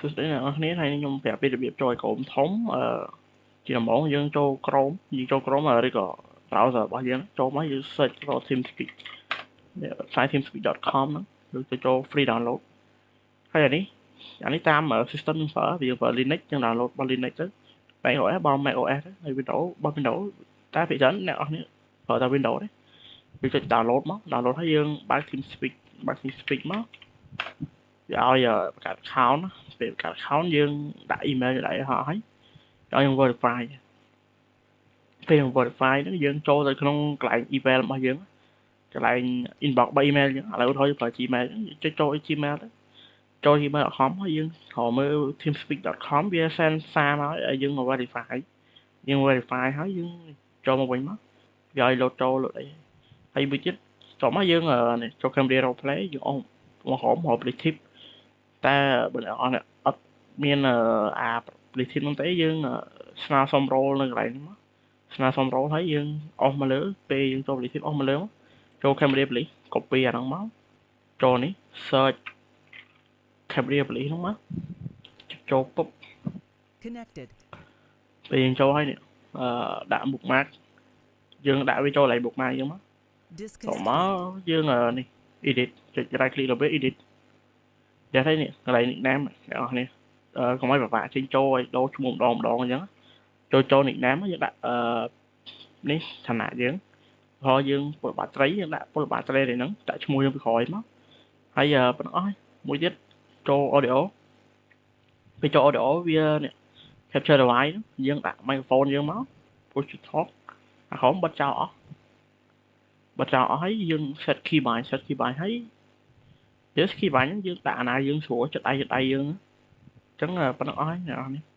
Đấy làគ្នាហើយខ្ញុំប្រាប់ពីរបៀបចូល Chrome ធំជាដំបូងយើងចូល Chrome យើងចូល Chrome ឬក៏ browser របស់យើងចូលមកយើង search រក TeamSpeak website teamspeak.com ហ្នឹងយើងទៅចូល free download ហើយអានេះតាម system យើងប្រើវាប្រើ Linux យើង download របស់ Linux ទៅ macOS បង macOS ទៅហើយ Windows របស់ Windows តែភាគច្រើនអ្នកនរគ្នាប្រើតែ Windows ទេយើងចុច download មក download ហើយយើងបើក TeamSpeak មកវាឲ្យបង្កើត account ពេលបង្កើត account យើងដាក់ email ឲ្យហើយឲ្យយើង verify ពេលយើង verify ហ្នឹងយើងចូលទៅក្នុងកន្លែង email របស់យើងកន្លែង inbox របស់ email យើងឥឡូវឧទាហរណ៍យើងប្រើ Gmail ចុចចូល Gmail ទៅចូល gmail.com ហើយយើងត្រូវមើល teamspeak.com វា send សារមកឲ្យយើង verify យើង verify ហើយយើងចូលមកវិញមកវាឲ្យ load ចូលអីហើយមួយទៀតចូលមកយើងចូល Cambodia Role Play យើងអស់មកហម relative តែបើអ្នកអត់មានអា relative ហ្នឹងទេយើងស្នើសុំ role នៅកន្លែងហ្នឹងមកស្នើសុំ role ហើយយើងអស់មកលើពេលយើងចូល relative អស់មកលើចូល Cambodia Police copy អាហ្នឹងមកចូលនេះ search Cambodia Police ហ្នឹងមកចូលពុប Connected ពេលយើងចូលហើយនេះដាក់ bookmark យើងដាក់វាចូលកន្លែង bookmark យើងមកចូលមកយើងនេះ edit ចុច right click លើវា edit តែនេះកន្លែង nickname អ្នកនរគ្នាកុំឲ្យពិបាកចេញចូលឲ្យដូរឈ្មោះម្ដងអញ្ចឹងចូល nickname យើងដាក់នេះឋានៈយើងហើយយើងពលបត្រីយើងដាក់ពលបត្រីនេះហ្នឹងដាក់ឈ្មោះយើងពីក្រោយមកហើយប៉ុណ្ណឹងអស់ហើយមួយទៀតចូល audio ពេលចូល audio វានេះ capture device យើងដាក់ microphone យើងមក push to talk អាក្រុមបិទចោលអស់ហើយយើង set keybind ហើយយើង keybind យើងដាក់អាណាយើងស្រួលចិត្តដៃយើងអញ្ចឹងប៉ុណ្ណឹងអស់ហើយអ្នកនរគ្នា